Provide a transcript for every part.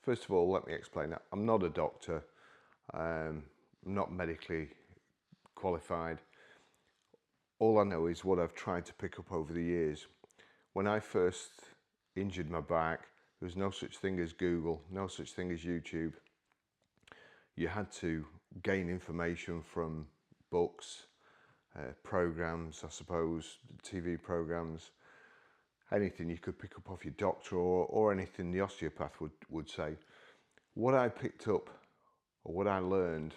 First of all, let me explain that I'm not a doctor. I'm not medically qualified. All I know is what I've tried to pick up over the years. When I first injured my back, there was no such thing as Google, no such thing as YouTube. You had to gain information from books, programs, I suppose, TV programs, anything you could pick up off your doctor or anything the osteopath would say. What I picked up, or what I learned,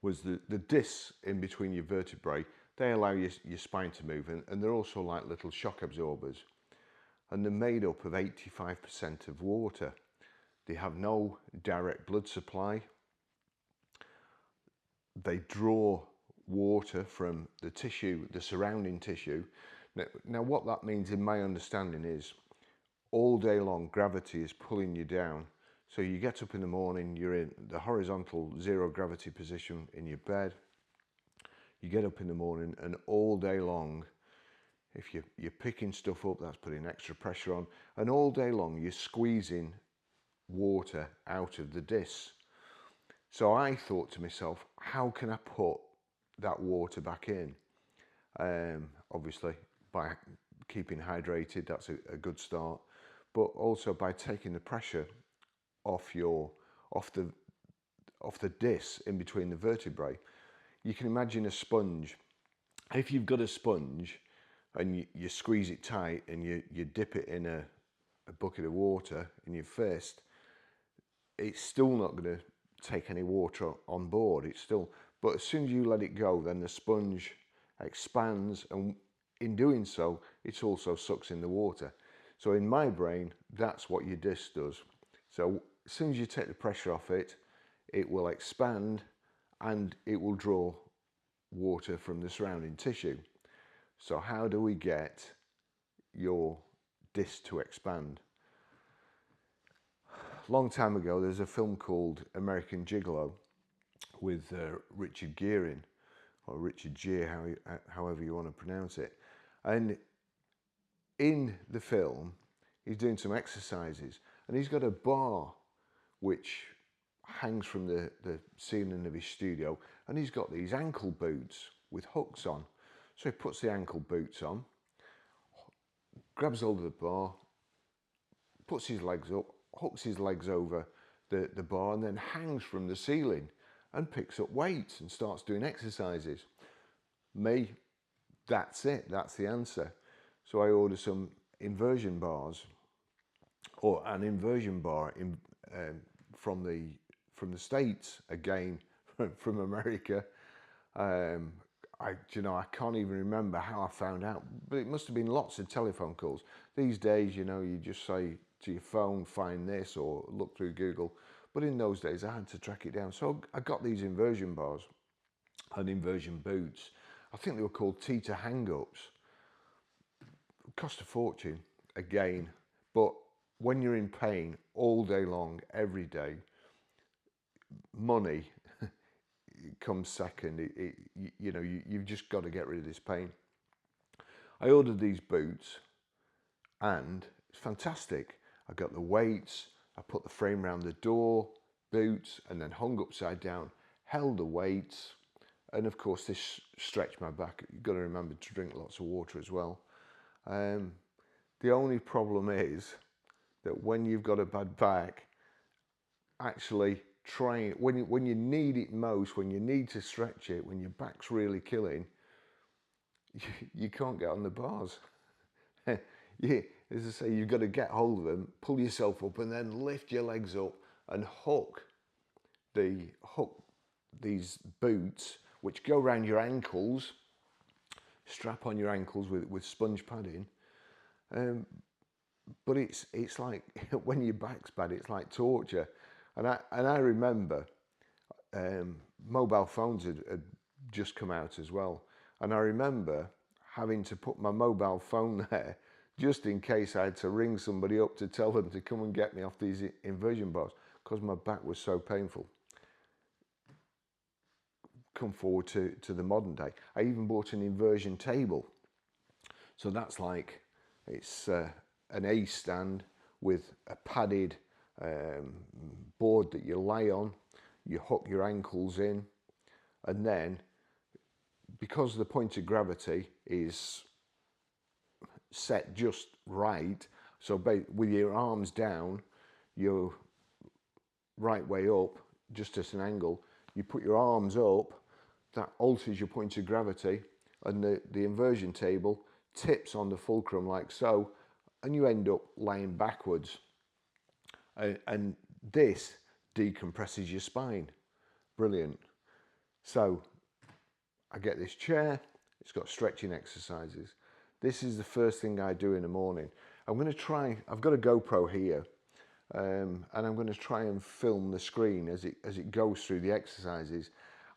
was the discs in between your vertebrae. They allow your spine to move, and they're also like little shock absorbers. And they're made up of 85% of water. They have no direct blood supply. They draw water from the tissue, the surrounding tissue. Now what that means in my understanding is all day long gravity is pulling you down. So you get up in the morning, you're in the horizontal zero gravity position in your bed. You get up in the morning, and all day long, if you're picking stuff up, that's putting extra pressure on. And all day long, you're squeezing water out of the discs. So I thought to myself, how can I put that water back in? Obviously, by keeping hydrated, that's a good start. But also by taking the pressure off the disc in between the vertebrae. You can imagine a sponge. If you've got a sponge and you squeeze it tight and you dip it in a bucket of water in your fist, it's still not going to take any water on board. But as soon as you let it go, then the sponge expands, and in doing so, it also sucks in the water. So in my brain, that's what your disc does. So as soon as you take the pressure off it, it will expand and it will draw water from the surrounding tissue. So how do we get your disc to expand? Long time ago, there's a film called American Gigolo with Richard Gere, or Richard Gere, however you want to pronounce it. And in the film, he's doing some exercises, and he's got a bar which hangs from the ceiling of his studio, and he's got these ankle boots with hooks on. So he puts the ankle boots on, grabs hold of the bar, puts his legs up, hooks his legs over the bar, and then hangs from the ceiling and picks up weights and starts doing exercises. Me, that's it, that's the answer. So I ordered some inversion bars, or an inversion bar from the States, again from America. I can't even remember how I found out, but it must have been lots of telephone calls. These days, you just say to your phone, find this, or look through Google. But in those days, I had to track it down. So I got these inversion bars and inversion boots. I think they were called Teeter hang-ups. Cost a fortune, again. But when you're in pain all day long, every day, money comes second. You've just got to get rid of this pain. I ordered these boots, and it's fantastic. I got the weights, I put the frame around the door, boots, and then hung upside down, held the weights, and of course this stretched my back. You've got to remember to drink lots of water as well. The only problem is that when you've got a bad back, actually trying, when you need it most, when you need to stretch it, when your back's really killing, you can't get on the bars. As I say, you've got to get hold of them, pull yourself up, and then lift your legs up and hook these boots, which go around your ankles, strap on your ankles with sponge padding. But it's like, when your back's bad, it's like torture. And I remember mobile phones had just come out as well. And I remember having to put my mobile phone there just in case I had to ring somebody up to tell them to come and get me off these inversion bars, because my back was so painful. Come forward to the modern day. I even bought an inversion table. So that's like, it's an A stand with a padded board that you lie on. You hook your ankles in, and then because the point of gravity is set just right, so with your arms down, you're right way up, just at an angle. You put your arms up, that alters your point of gravity, and the inversion table tips on the fulcrum like so, and you end up lying backwards. And this decompresses your spine. Brilliant. So I get this chair, it's got stretching exercises. This is the first thing I do in the morning. I'm going to try, I've got a GoPro here, and I'm going to try and film the screen as it goes through the exercises.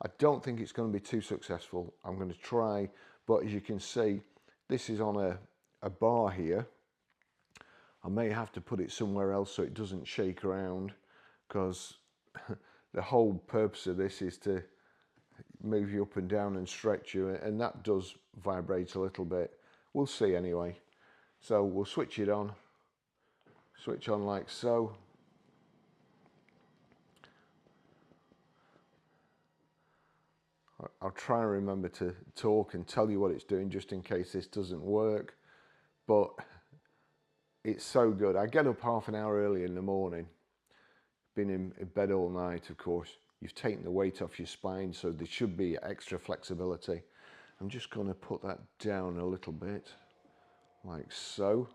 I don't think it's going to be too successful. I'm going to try, but as you can see, this is on a bar here. I may have to put it somewhere else so it doesn't shake around, because the whole purpose of this is to move you up and down and stretch you, and that does vibrate a little bit. We'll see anyway. So we'll switch it on. Switch on like so. I'll try and remember to talk and tell you what it's doing just in case this doesn't work, but it's so good. I get up half an hour early in the morning, been in bed all night, of course. You've taken the weight off your spine, so there should be extra flexibility. I'm just going to put that down a little bit, like so.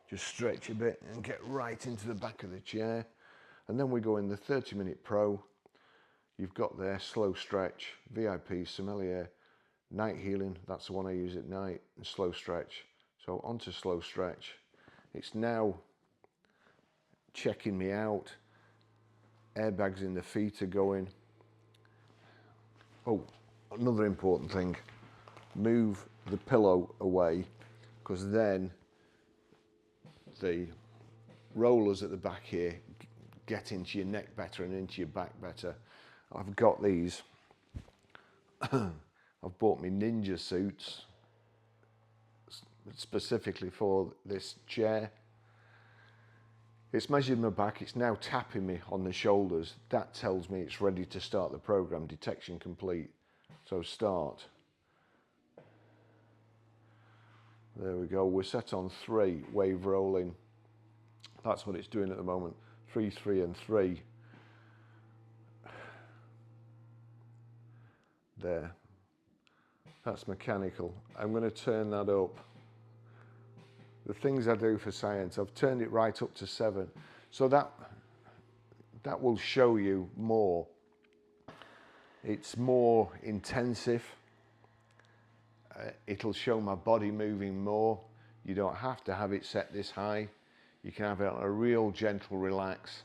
Just stretch a bit and get right into the back of the chair. And then we go in the 30-minute pro. You've got there slow stretch, VIP, sommelier, night healing. That's the one I use at night, and slow stretch. So onto slow stretch. It's now checking me out. Airbags in the feet are going. Oh, another important thing. Move the pillow away, because then the rollers at the back here get into your neck better and into your back better. I've got these. I've bought me ninja suits specifically for this chair. It's measured my back, it's now tapping me on the shoulders. That tells me it's ready to start the program. Detection complete. So start. There we go, we're set on 3, wave rolling. That's what it's doing at the moment. 3, 3 and 3. There. That's mechanical. I'm going to turn that up. The things I do for science, I've turned it right up to 7. So that will show you more. It's more intensive. It'll show my body moving more. You don't have to have it set this high. You can have it on a real gentle relax.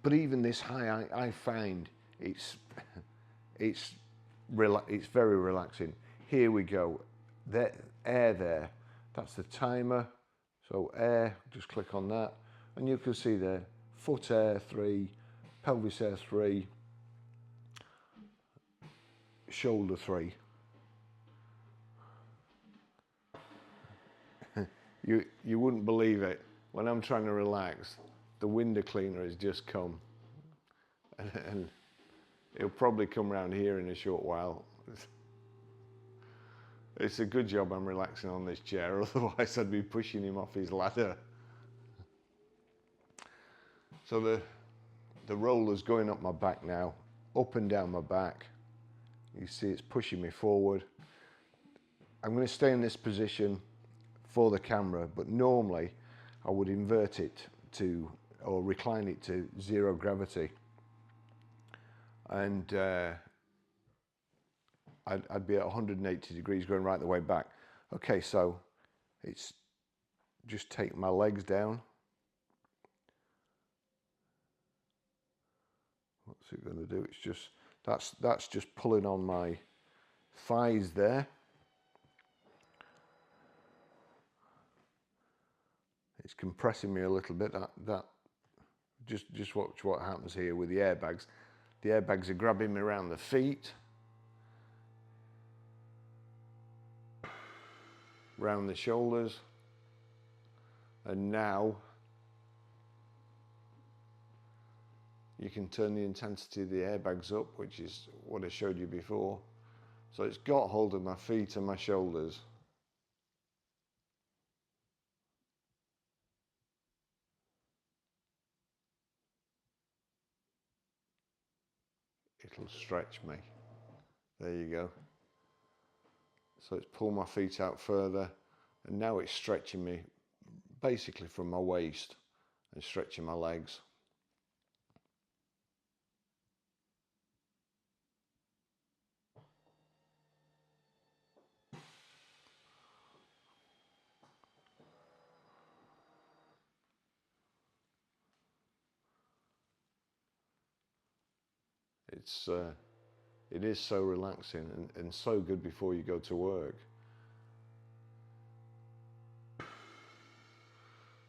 But even this high, I find it's very relaxing. Here we go. There, air there. That's the timer. So air, just click on that. And you can see there, foot air 3, pelvis air 3, shoulder 3. You wouldn't believe it. When I'm trying to relax, the window cleaner has just come. And he'll probably come around here in a short while. It's a good job I'm relaxing on this chair, otherwise I'd be pushing him off his ladder. So the roller's going up my back now, up and down my back. You see it's pushing me forward. I'm going to stay in this position for the camera, but normally I would invert it to, or recline it to 0 gravity. And I'd be at 180 degrees going right the way back. Okay, so it's just take my legs down. What's it going to do? It's just, that's just pulling on my thighs there. It's compressing me a little bit. Just watch what happens here with the airbags. The airbags are grabbing me around the feet, round the shoulders, and now you can turn the intensity of the airbags up, which is what I showed you before. So it's got hold of my feet and my shoulders. It'll stretch me. There you go. So it's pulled my feet out further, and now it's stretching me basically from my waist and stretching my legs. It is so relaxing and so good before you go to work.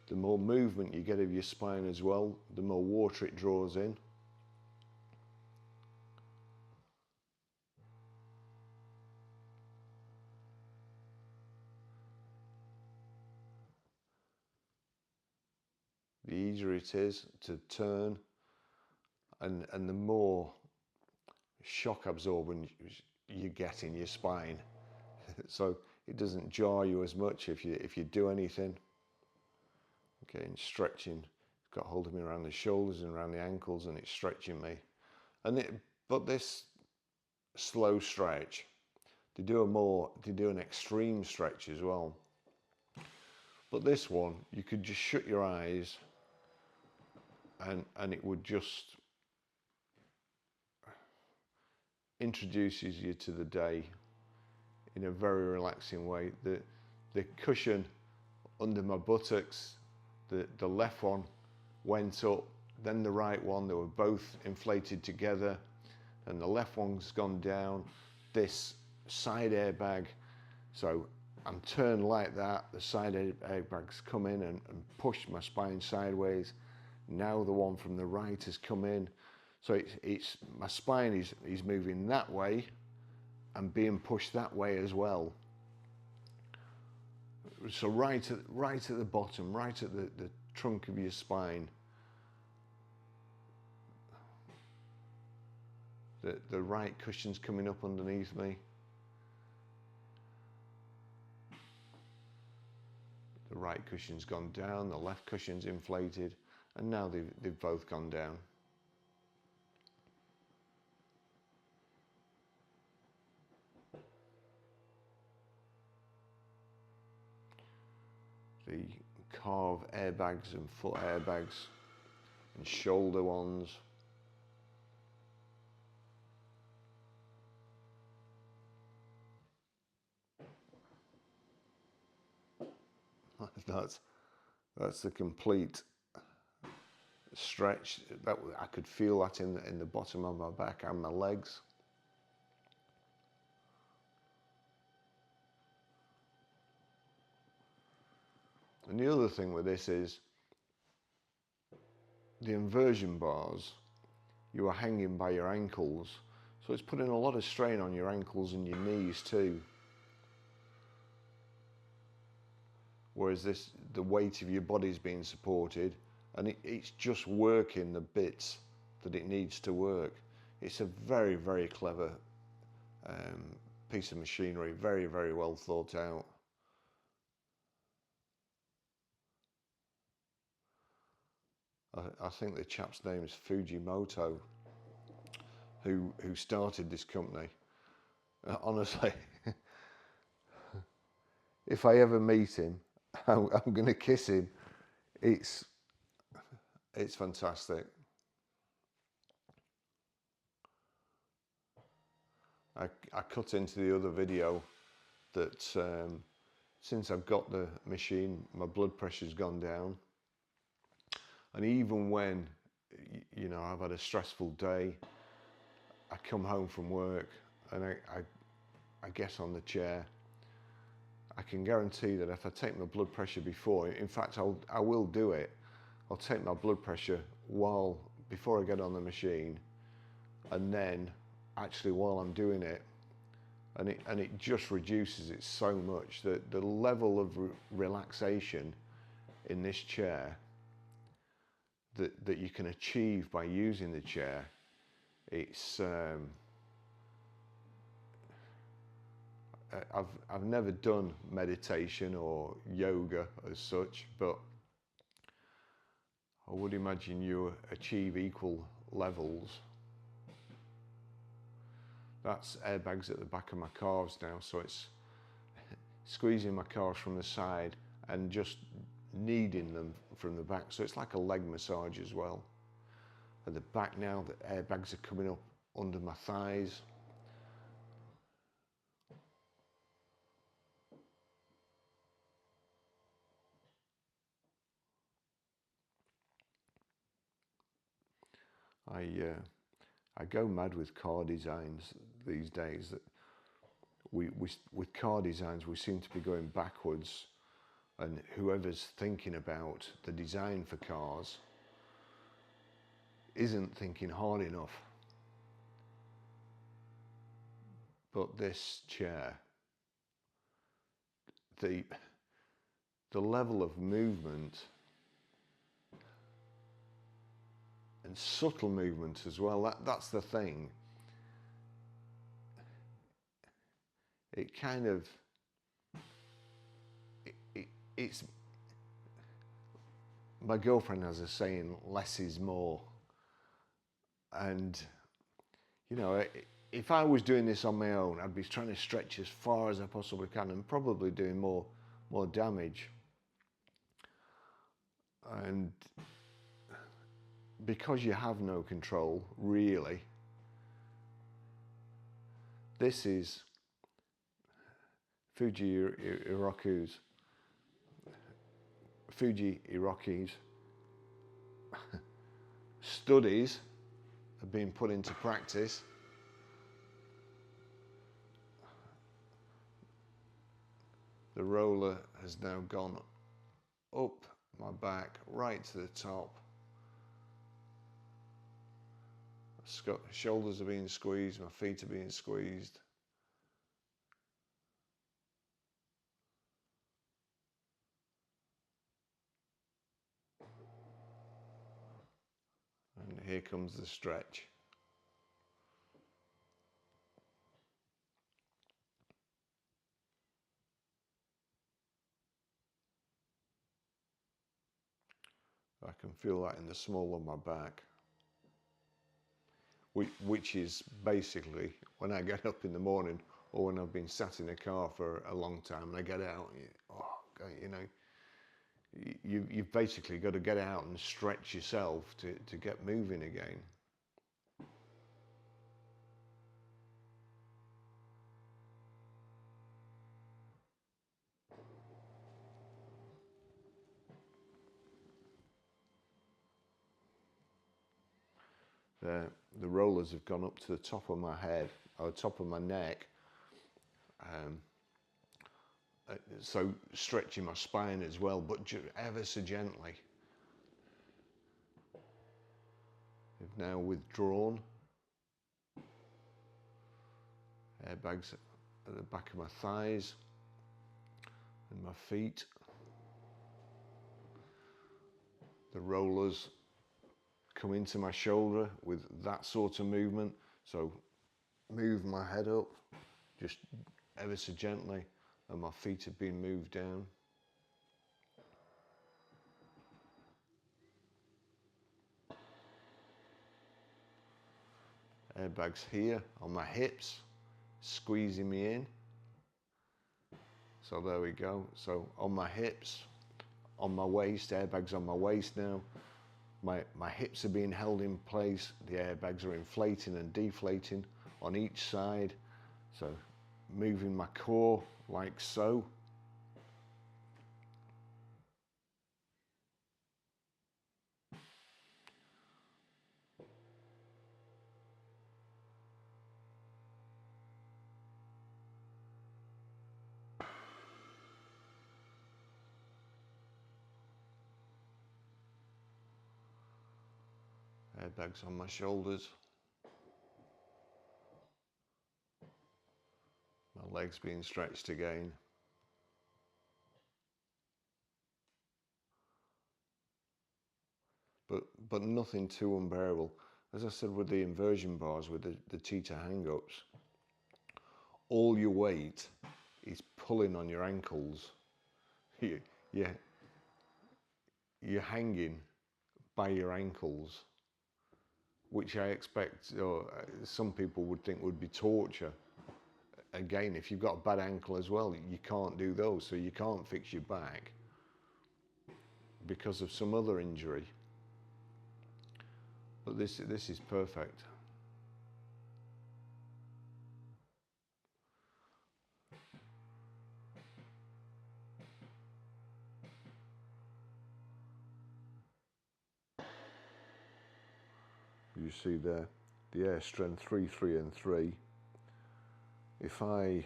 The more movement you get of your spine as well, the more water it draws in. The easier it is to turn, and the more shock absorbing you get in your spine. So it doesn't jar you as much if you do anything. Okay, and stretching, it's got hold of me around the shoulders and around the ankles, and it's stretching me. But this slow stretch, they do an extreme stretch as well. But this one, you could just shut your eyes and it would just introduces you to the day in a very relaxing way. The cushion under my buttocks, the left one went up, then the right one, they were both inflated together, and the left one's gone down. This side airbag, so I'm turned like that, the side airbags come in and push my spine sideways. Now the one from the right has come in, so it's my spine is moving that way and being pushed that way as well. So right at the bottom, right at the trunk of your spine, the right cushion's coming up underneath me. The right cushion's gone down, the left cushion's inflated, and now they've both gone down. The calf airbags and foot airbags and shoulder ones. That's a complete stretch. That I could feel that in the bottom of my back and my legs. And the other thing with this is the inversion bars, you are hanging by your ankles, so it's putting a lot of strain on your ankles and your knees too. Whereas the weight of your body is being supported, and it's just working the bits that it needs to work. It's a very, very clever piece of machinery, very, very well thought out. I think the chap's name is Fujiiryoki, who started this company. Honestly, if I ever meet him, I'm going to kiss him. It's fantastic. I cut into the other video that since I've got the machine, my blood pressure's gone down. And even when, you know, I've had a stressful day, I come home from work and I get on the chair, I can guarantee that if I take my blood pressure before, in fact, I will do it. I'll take my blood pressure before I get on the machine, and then actually while I'm doing it, and it just reduces it so much that the level of relaxation in this chair, that you can achieve by using the chair. It's I've never done meditation or yoga as such, but I would imagine you achieve equal levels. That's airbags at the back of my calves now, so it's squeezing my calves from the side and just kneading them from the back, so it's like a leg massage as well. At the back now, the airbags are coming up under my thighs. I go mad with car designs these days. That with car designs, we seem to be going backwards, and whoever's thinking about the design for cars isn't thinking hard enough. But this chair, the level of movement and subtle movement as well, that's the thing. It kind of, it's, my girlfriend has a saying, less is more. And, you know, if I was doing this on my own, I'd be trying to stretch as far as I possibly can and probably doing more damage. And because you have no control, really, this is Fujiiryoki's studies have been put into practice. The roller has now gone up my back right to the top. Shoulders are being squeezed, my feet are being squeezed. And here comes the stretch. I can feel that in the small of my back, which is basically when I get up in the morning or when I've been sat in a car for a long time and I get out, you know, you've basically got to get out and stretch yourself to get moving again. The rollers have gone up to the top of my head, or top of my neck, so stretching my spine as well, but ever so gently. They've now withdrawn. Airbags at the back of my thighs and my feet. The rollers come into my shoulder with that sort of movement, so move my head up just ever so gently, and my feet have been moved down. Airbags here on my hips, squeezing me in. So there we go. So on my hips, on my waist, airbags on my waist now. My hips are being held in place. The airbags are inflating and deflating on each side. So moving my core like so. Airbags on my shoulders. My legs being stretched again. but nothing too unbearable. As I said with the inversion bars, with the cheetah hang-ups, all your weight is pulling on your ankles. You're hanging by your ankles, which I expect, or some people would think would be torture. Again, if you've got a bad ankle as well, you can't do those, so you can't fix your back because of some other injury. But this is perfect. You see there, the air strength 3, 3 and 3. If I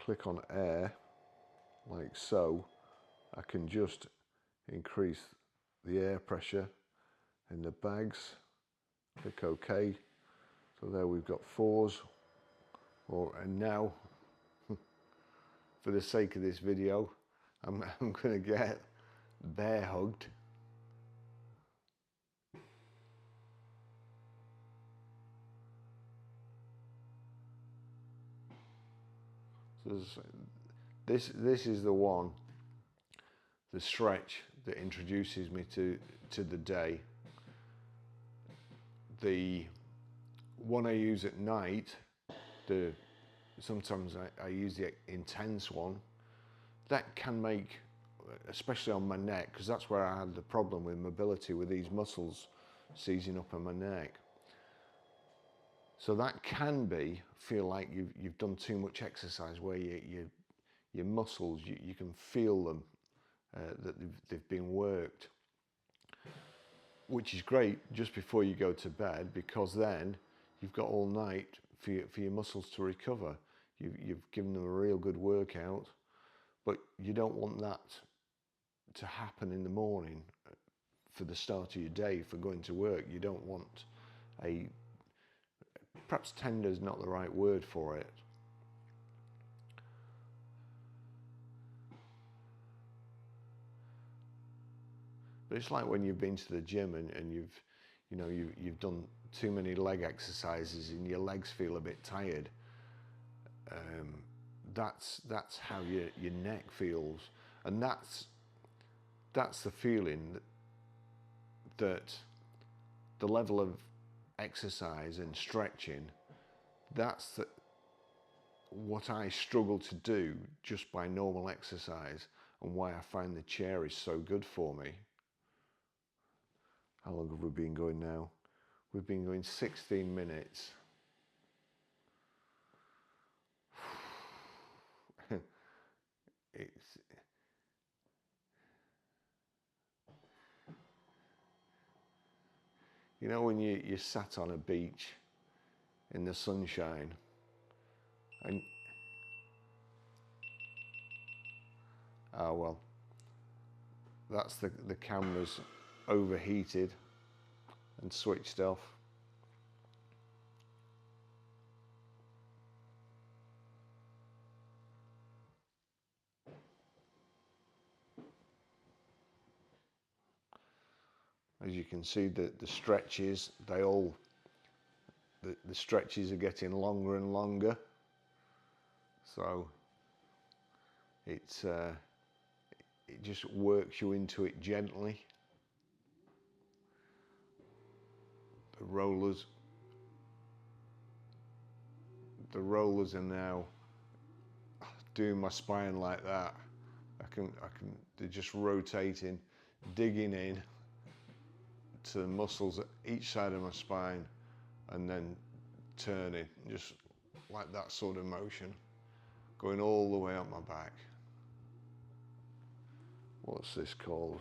click on air, like so, I can just increase the air pressure in the bags. Click OK. So there we've got 4s. And now, for the sake of this video, I'm going to get bear hugged. So this is the one, the stretch that introduces me to the day. The one I use at night, sometimes I use the intense one. That can make, especially on my neck, because that's where I had the problem with mobility, with these muscles seizing up on my neck. So that can feel like you've done too much exercise, where your muscles, you can feel them, that they've been worked, which is great just before you go to bed, because then you've got all night for your muscles to recover. You've given them a real good workout, but you don't want that to happen in the morning for the start of your day, for going to work. You don't want perhaps tender is not the right word for it. But it's like when you've been to the gym and you've done too many leg exercises and your legs feel a bit tired. That's how your neck feels, and that's the feeling that the level of exercise and stretching, that's what I struggle to do just by normal exercise, and why I find the chair is so good for me. How long have we been going now? We've been going 16 minutes. You know when you sat on a beach in the sunshine, and well, that's the camera's overheated and switched off. As you can see, the stretches, the stretches are getting longer and longer. So it just works you into it gently. The rollers are now doing my spine like that. They're just rotating, digging in to the muscles at each side of my spine, and then turning, just like that sort of motion, going all the way up my back. What's this called?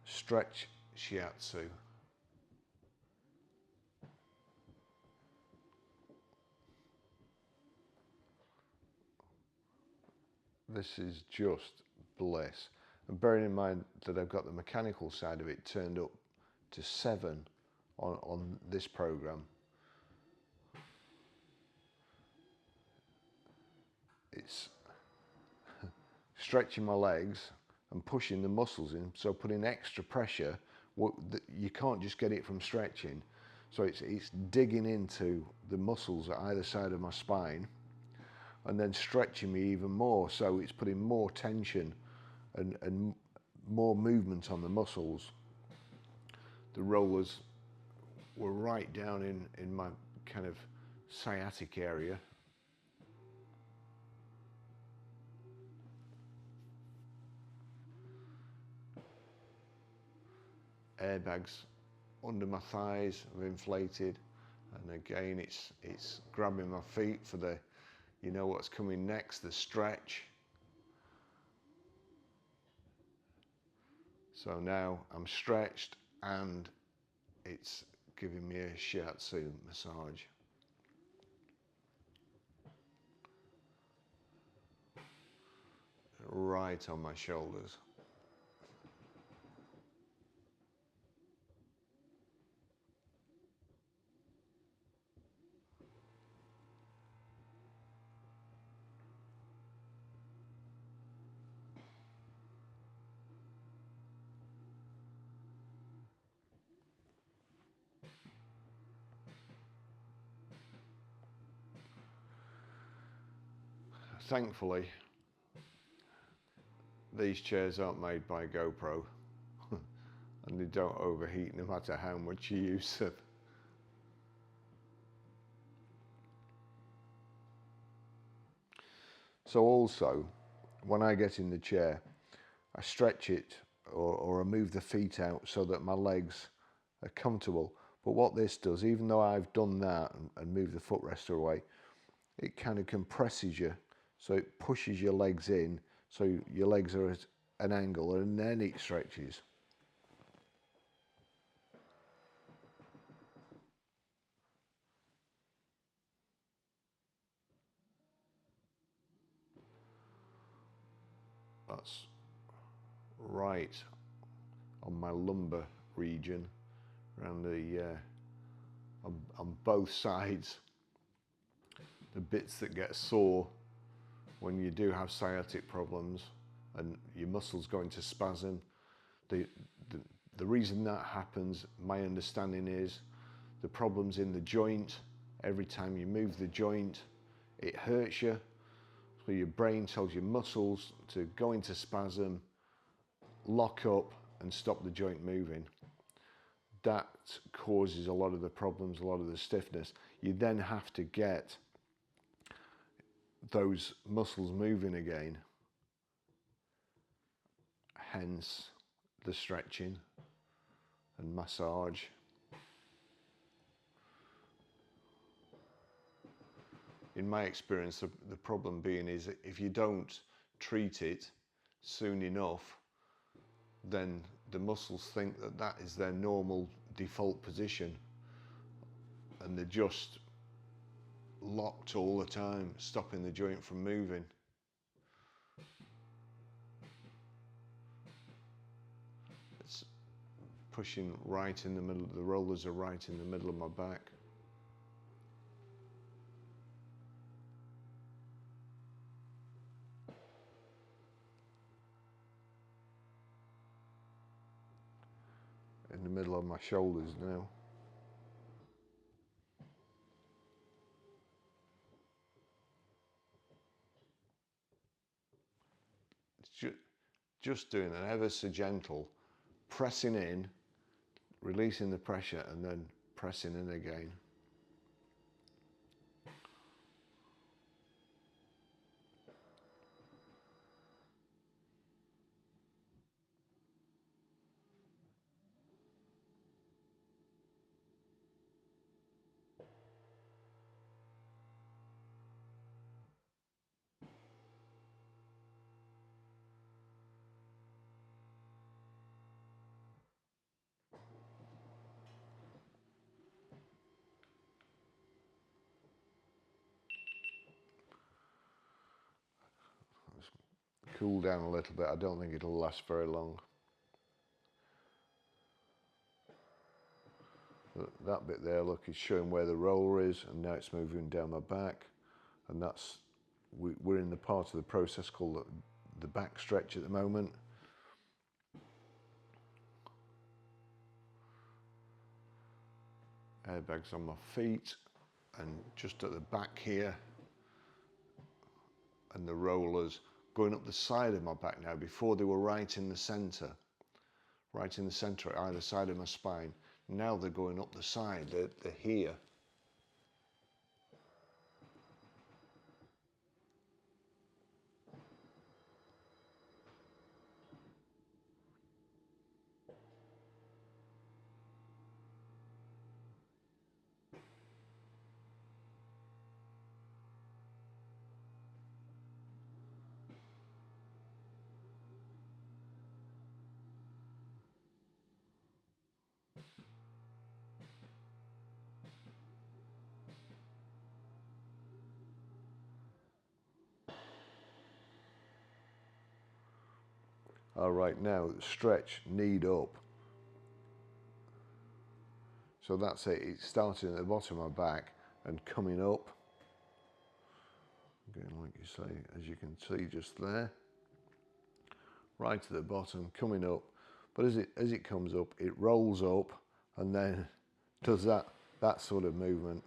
Stretch shiatsu. This is just bliss. And bearing in mind that I've got the mechanical side of it turned up to 7 on this program. It's stretching my legs and pushing the muscles in, so putting extra pressure. You can't just get it from stretching, so it's digging into the muscles at either side of my spine and then stretching me even more, so it's putting more tension and more movement on the muscles. The rollers were right down in my kind of sciatic area. Airbags under my thighs have inflated, and again it's grabbing my feet for the, you know what's coming next, the stretch. So now I'm stretched and it's giving me a shiatsu massage. Right on my shoulders. Thankfully, these chairs aren't made by GoPro and they don't overheat no matter how much you use them. So also, when I get in the chair, I stretch it or I move the feet out so that my legs are comfortable. But what this does, even though I've done that and moved the footrest away, it kind of compresses you, so it pushes your legs in, so your legs are at an angle, and then it stretches. That's right on my lumbar region, around the on both sides, the bits that get sore when you do have sciatic problems and your muscles go into spasm. The reason that happens, my understanding is, the problem's in the joint. Every time you move the joint, it hurts you. So your brain tells your muscles to go into spasm, lock up and stop the joint moving. That causes a lot of the problems, a lot of the stiffness. You then have to get those muscles moving again, hence the stretching and massage. In my experience, the problem being is that if you don't treat it soon enough, then the muscles think that that is their normal default position and they're just locked all the time, stopping the joint from moving. It's pushing right in the middle, the rollers are right in the middle of my back. In the middle of my shoulders now. It's just doing an ever so gentle pressing in, releasing the pressure and then pressing in again. Cool down a little bit. I don't think it'll last very long. That bit there, look, is showing where the roller is, and now it's moving down my back, and that's, we're in the part of the process called the back stretch at the moment. airbags on my feet and just at the back here, and the rollers going up the side of my back now. Before they were right in the centre at either side of my spine. Now they're going up the side, they're here. All right, now stretch, kneed up. So that's it, it's starting at the bottom of my back and coming up. Again, like you say, as you can see just there. Right to the bottom, coming up. But as it comes up, it rolls up and then does that sort of movement.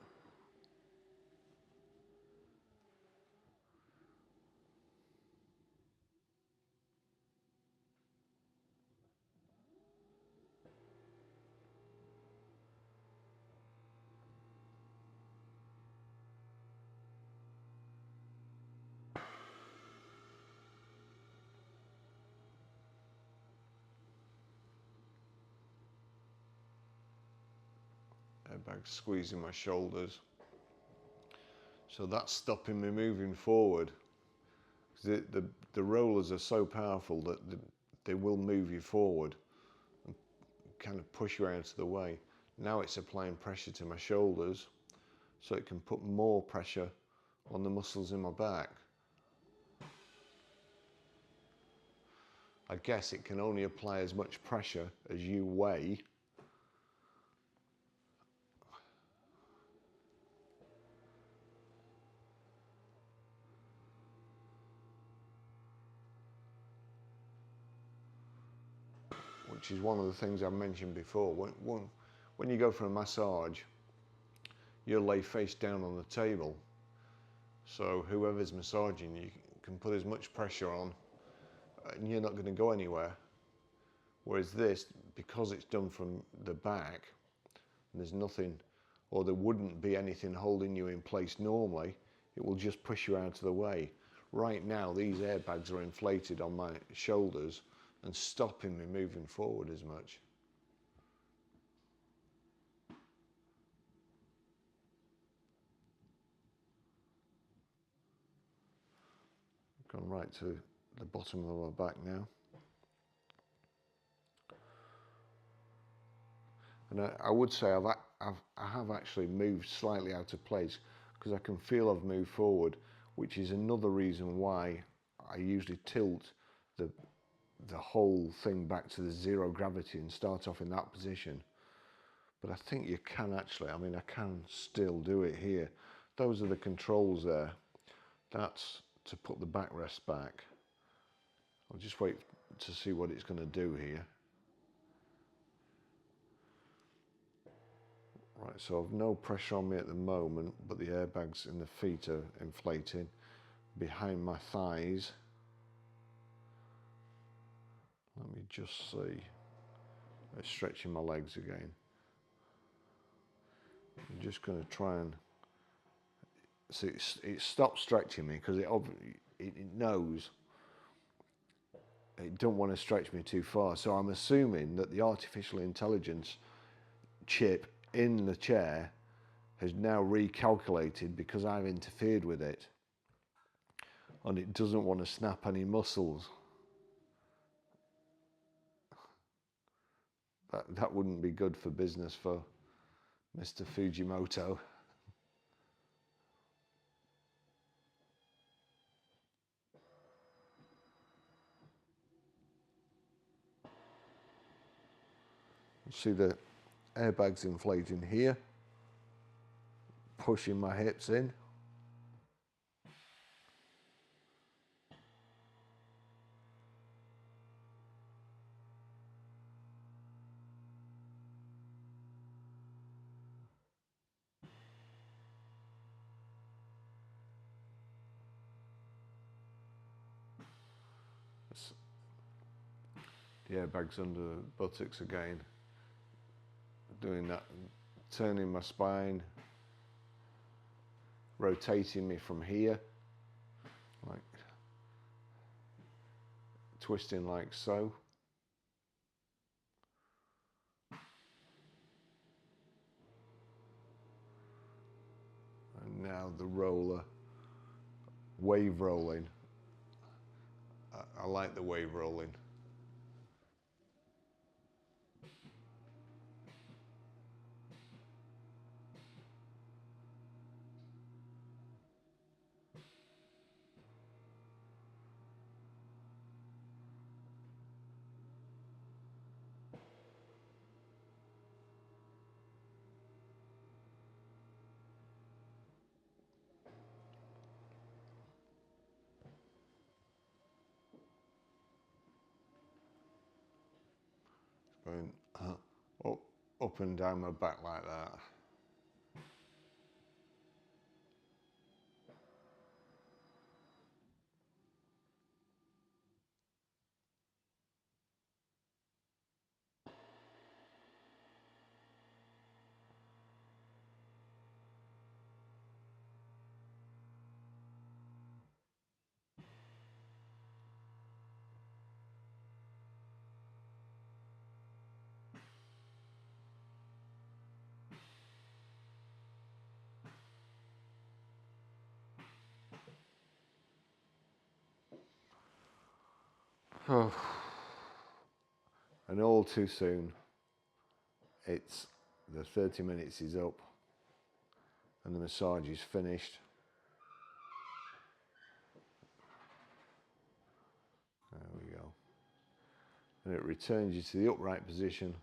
Airbag squeezing my shoulders. So that's stopping me moving forward. The rollers are so powerful that they will move you forward and kind of push you out of the way. Now it's applying pressure to my shoulders, so it can put more pressure on the muscles in my back. I guess it can only apply as much pressure as you weigh. Which is one of the things I mentioned before. When you go for a massage, you'll lay face down on the table. So whoever's massaging you can put as much pressure on and you're not going to go anywhere. Whereas this, because it's done from the back, and there's nothing, or there wouldn't be anything holding you in place normally, it will just push you out of the way. Right now, these airbags are inflated on my shoulders and stopping me moving forward as much. I've gone right to the bottom of my back now. And I would say I have actually moved slightly out of place because I can feel I've moved forward, which is another reason why I usually tilt the whole thing back to the zero gravity and start off in that position. But I think you can actually, I mean, I can still do it here. Those are the controls there. That's to put the backrest back. I'll just wait to see what it's going to do here. Right, so I've no pressure on me at the moment, but the airbags in the feet are inflating behind my thighs. Let me just see. I'm stretching my legs again. I'm just going to try and see. It stopped stretching me because it knows it don't want to stretch me too far. So I'm assuming that the artificial intelligence chip in the chair has now recalculated because I've interfered with it, and it doesn't want to snap any muscles. That wouldn't be good for business for Mr. Fujimoto. See the airbags inflating here, pushing my hips in. the airbags under the buttocks again. Doing that, turning my spine, rotating me from here, like twisting like so. And now the roller, wave rolling. I like the wave rolling. Going up and down my back like that. Oh. And all too soon, it's the 30 minutes is up and the massage is finished. There we go. And it returns you to the upright position.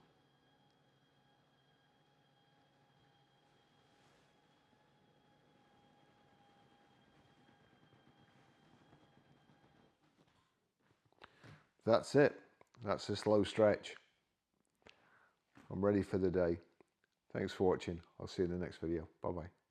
That's it. That's a slow stretch. I'm ready for the day. Thanks for watching. I'll see you in the next video. Bye bye.